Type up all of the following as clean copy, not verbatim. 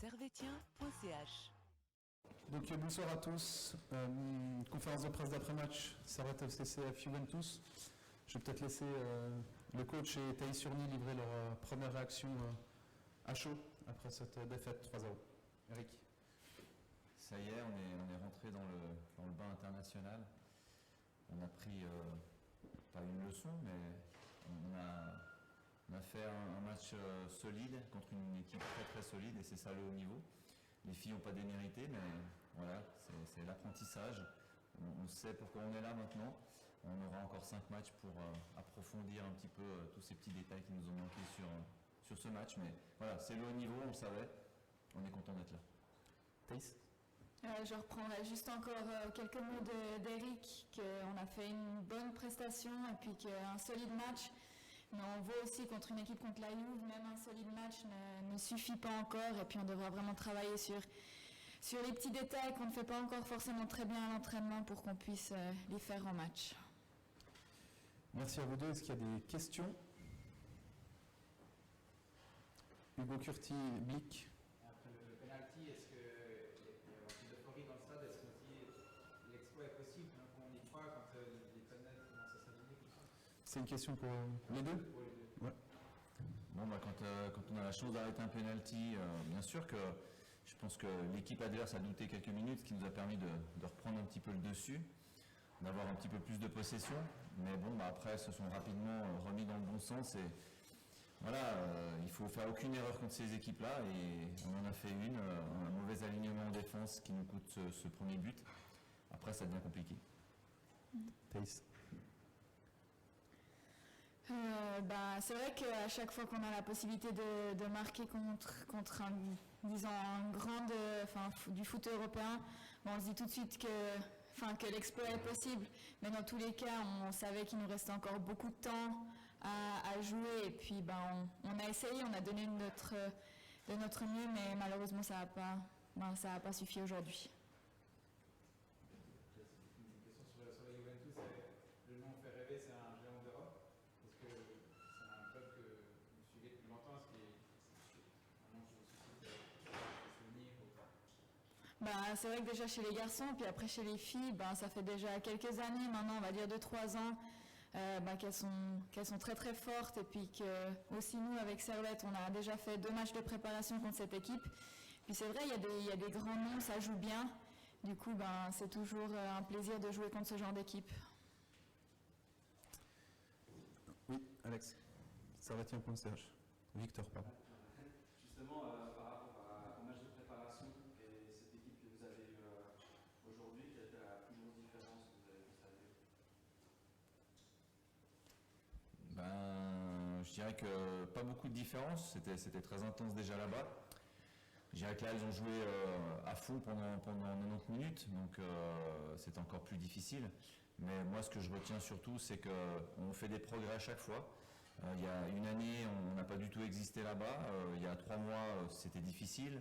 servetien.ch. Donc bonsoir à tous. Conférence de presse d'après-match, Servette FCCF Juventus. Je vais peut-être laisser le coach et Thaïs Surny livrer leur première réaction à chaud après cette défaite 3-0. Eric. Ça y est, on est rentré dans le bain international. On a pris, pas une leçon, mais on a fait un match solide contre une équipe très très solide et c'est ça le haut niveau. Les filles n'ont pas démérité, mais voilà, c'est l'apprentissage. On sait pourquoi on est là maintenant. On aura encore 5 matchs pour approfondir un petit peu tous ces petits détails qui nous ont manqué sur ce match. Mais voilà, c'est le haut niveau, on le savait. On est content d'être là. Thaïs ? Je reprendrai juste encore quelques mots d'Eric, qu'on a fait une bonne prestation et puis qu'un solide match. Mais on voit aussi contre une équipe contre la Juve, même un solide match ne suffit pas encore. Et puis on devra vraiment travailler sur les petits détails qu'on ne fait pas encore forcément très bien à l'entraînement pour qu'on puisse les faire en match. Merci à vous deux. Est-ce qu'il y a des questions? Hugo Curti, Blick. Après le penalty, est-ce qu'il y a un peu d'euphorie dans le stade? Est-ce que l'exploit est possible quand on y croit, quand les fenêtres commencent à s'aligner, tout ça? C'est une question pour les deux? Pour les deux. Ouais. Bon, quand on a la chance d'arrêter un penalty, bien sûr que je pense que l'équipe adverse a douté quelques minutes, ce qui nous a permis de reprendre un petit peu le dessus, d'avoir un petit peu plus de possession. Mais bon, après, se sont rapidement remis dans le bon sens. Et voilà, il ne faut faire aucune erreur contre ces équipes-là. Et on en a fait un mauvais alignement en défense qui nous coûte ce premier but. Après, ça devient compliqué. Thaïs. C'est vrai qu'à chaque fois qu'on a la possibilité de marquer contre un du foot européen, on se dit tout de suite que l'exploit est possible. Mais dans tous les cas, on savait qu'il nous restait encore beaucoup de temps à jouer. Et puis on a essayé, on a donné de notre mieux, mais malheureusement ça n'a pas suffi aujourd'hui. Une question sur la Juventus, le nom fait rêver, c'est un géant d'Europe. Est-ce que c'est un club que vous suivez depuis longtemps? Est-ce qu'il maintenant je vous suscite des souvenirs ou pas? C'est vrai que déjà chez les garçons, puis après chez les filles, ça fait déjà quelques années maintenant, on va dire 2-3 ans, qu'elles sont très très fortes. Et puis que aussi nous avec Servette, on a déjà fait 2 matchs de préparation contre cette équipe. Puis c'est vrai, il y a des grands noms, ça joue bien. Du coup, c'est toujours un plaisir de jouer contre ce genre d'équipe. Oui, Alex. Servetien.ch. Victor, pardon. Justement, par rapport au match de préparation et cette équipe que vous avez eue aujourd'hui, quelle est la plus grosse différence que vous avez constatée? Je dirais que pas beaucoup de différence. C'était très intense déjà là-bas. Je dirais que là, elles ont joué à fond pendant 90 minutes, donc c'est encore plus difficile. Mais moi, ce que je retiens surtout, c'est qu'on fait des progrès à chaque fois. Il y a une année, on n'a pas du tout existé là-bas. Il y a 3 mois, c'était difficile.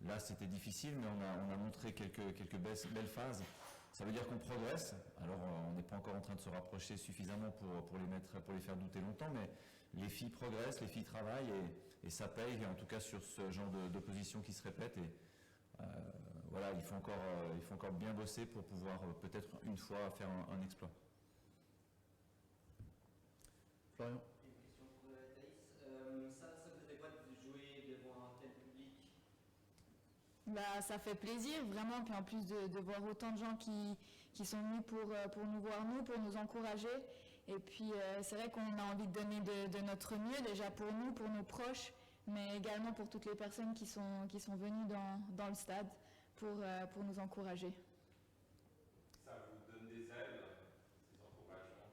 Là, c'était difficile, mais on a montré quelques belles phases. Ça veut dire qu'on progresse. Alors, on n'est pas encore en train de se rapprocher suffisamment pour les faire douter longtemps, mais les filles progressent, les filles travaillent et ça paye, en tout cas sur ce genre d'opposition qui se répète. Et voilà, il faut encore bien bosser pour pouvoir peut-être une fois faire un exploit. Florian. Une question pour Thaïs. Ça vous fait quoi de jouer devant un tel public? Ça fait plaisir vraiment, puis en plus de voir autant de gens qui sont venus pour nous voir, pour nous encourager. Et puis c'est vrai qu'on a envie de donner de notre mieux, déjà pour nous, pour nos proches, mais également pour toutes les personnes qui sont venues dans le stade pour nous encourager. Ça vous donne des ailes, ces encouragements?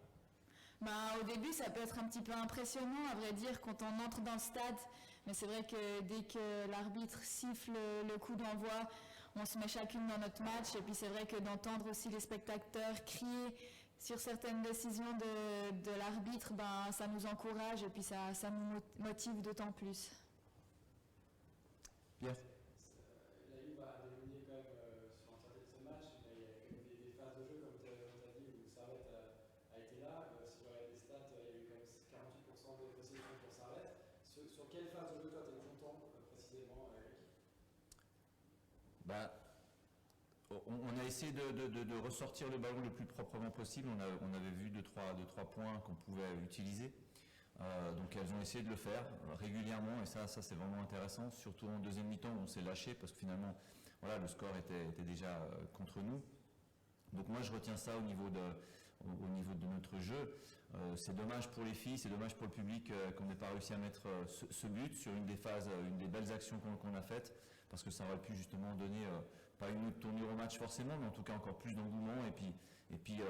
Au début, ça peut être un petit peu impressionnant, à vrai dire, quand on entre dans le stade. Mais c'est vrai que dès que l'arbitre siffle le coup d'envoi, on se met chacune dans notre match. Et puis c'est vrai que d'entendre aussi les spectateurs crier sur certaines décisions de l'arbitre, ça nous encourage et puis ça nous motive d'autant plus. Pierre. La Juve a dominé quand même sur l'entièreté de ce match, mais il y a quand même des phases de jeu, comme tu as dit, où Servette a été là. Si je regarde les stats, il y a eu quand même 48% de possession pour Servette. Sur quelle phase de jeu toi tu es content précisément, Eric? On a essayé de ressortir le ballon le plus proprement possible. On avait vu deux, trois points qu'on pouvait utiliser. Donc elles ont essayé de le faire régulièrement et ça c'est vraiment intéressant, surtout en deuxième mi-temps où on s'est lâché parce que finalement le score était déjà contre nous. Donc moi je retiens ça au niveau de notre jeu. C'est dommage pour les filles, c'est dommage pour le public qu'on n'ait pas réussi à mettre ce but sur une des belles actions qu'on a faites, parce que ça aurait pu justement donner pas une autre tournure au match forcément, mais en tout cas encore plus d'engouement et puis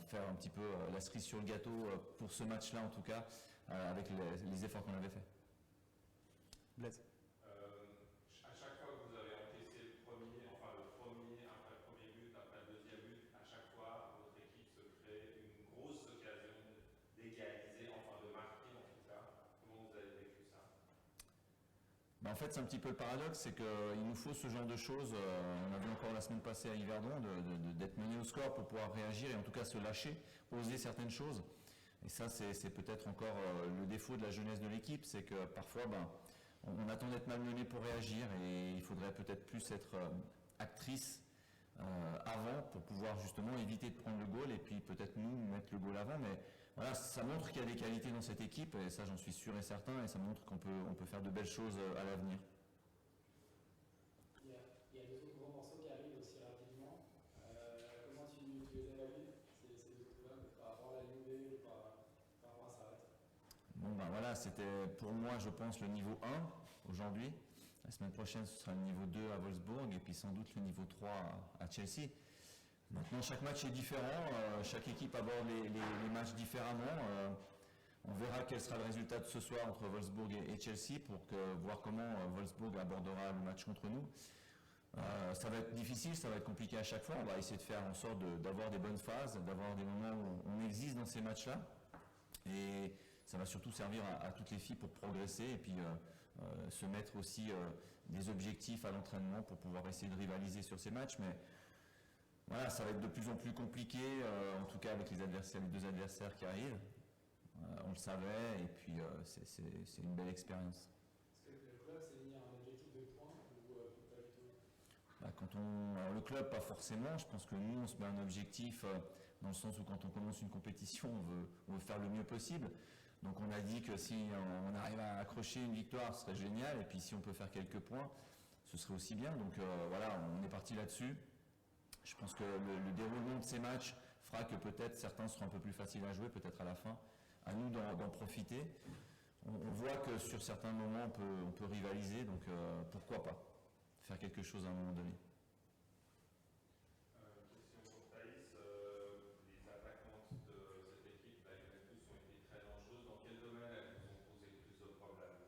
faire un petit peu la cerise sur le gâteau pour ce match-là en tout cas, avec les efforts qu'on avait faits. Blaise. À chaque fois que vous avez encaissé le premier après le premier but, après le deuxième but, à chaque fois votre équipe se crée une grosse occasion d'égaliser, enfin de marquer en tout cas. Comment vous avez vécu ça? En fait, c'est un petit peu le paradoxe, c'est qu'il nous faut ce genre de choses. On a vu encore la semaine passée à Yverdon d'être mené au score pour pouvoir réagir et en tout cas se lâcher, oser certaines choses. Et ça, c'est peut-être encore le défaut de la jeunesse de l'équipe, c'est que parfois, on attend d'être malmené pour réagir et il faudrait peut-être plus être actrice avant pour pouvoir justement éviter de prendre le goal et puis peut-être nous mettre le goal avant. Mais voilà, ça montre qu'il y a des qualités dans cette équipe et ça j'en suis sûr et certain et ça montre qu'on peut faire de belles choses à l'avenir. Il y a deux autres gros morceaux qui arrivent aussi rapidement. Comment tu les évalues, ces deux clubs, par rapport à la Juve ou par rapport à Servette? Voilà, c'était pour moi je pense le niveau 1 aujourd'hui. La semaine prochaine ce sera le niveau 2 à Wolfsburg et puis sans doute le niveau 3 à Chelsea. Maintenant, chaque match est différent, chaque équipe aborde les matchs différemment. On verra quel sera le résultat de ce soir entre Wolfsburg et Chelsea pour voir comment Wolfsburg abordera le match contre nous. Ça va être difficile, ça va être compliqué à chaque fois. On va essayer de faire en sorte d'avoir des bonnes phases, d'avoir des moments où on existe dans ces matchs-là. Et ça va surtout servir à toutes les filles pour progresser et puis se mettre aussi des objectifs à l'entraînement pour pouvoir essayer de rivaliser sur ces matchs. Mais voilà, ça va être de plus en plus compliqué, en tout cas avec les deux adversaires qui arrivent. On le savait et puis c'est une belle expérience. Est-ce que le club s'est mis un objectif de points ou pas du tout? Alors le club, pas forcément. Je pense que nous, on se met un objectif dans le sens où quand on commence une compétition, on veut faire le mieux possible. Donc on a dit que si on arrive à accrocher une victoire, ce serait génial. Et puis si on peut faire quelques points, ce serait aussi bien. Donc voilà, on est parti là-dessus. Je pense que le déroulement de ces matchs fera que peut-être certains seront un peu plus faciles à jouer, peut-être à la fin. À nous d'en profiter. On voit que sur certains moments, on peut rivaliser, donc pourquoi pas faire quelque chose à un moment donné. Question pour Thaïs. Les attaquantes de cette équipe, la Juventus, ont été très dangereuses. Dans quel domaine elles vous ont posé le plus de problèmes?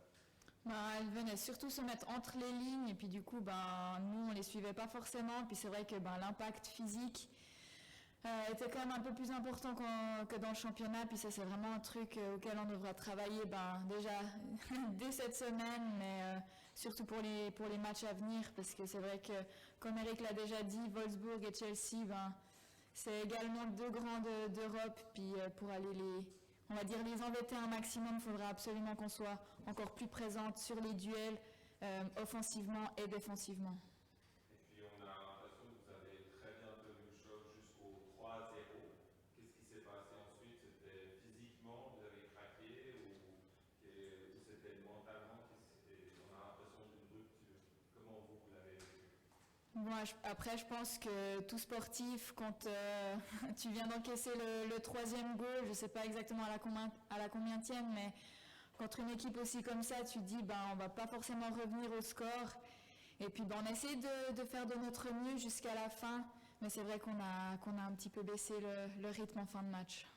Elles venaient surtout se mettre entre les lignes et puis du coup nous on les suivait pas forcément, puis c'est vrai que l'impact physique était quand même un peu plus important que dans le championnat, puis ça c'est vraiment un truc auquel on devra travailler déjà dès cette semaine, mais surtout pour les matchs à venir, parce que c'est vrai que comme Eric l'a déjà dit, Wolfsburg et Chelsea, c'est également deux grands d'Europe, puis pour aller les embêter un maximum, il faudra absolument qu'on soit encore plus présente sur les duels, offensivement et défensivement. Et puis on a l'impression que vous avez très bien tenu le choc jusqu'au 3-0. Qu'est-ce qui s'est passé ensuite? C'était physiquement, vous avez craqué ou c'était mentalement? On a l'impression d'une rupture. Comment vous l'avez vécu? Après, je pense que tout sportif, quand tu viens d'encaisser le troisième goal, je ne sais pas exactement à la combienième, mais contre une équipe aussi comme ça, tu te dis on ne va pas forcément revenir au score. Et puis on essaie de faire de notre mieux jusqu'à la fin, mais c'est vrai qu'on a un petit peu baissé le rythme en fin de match.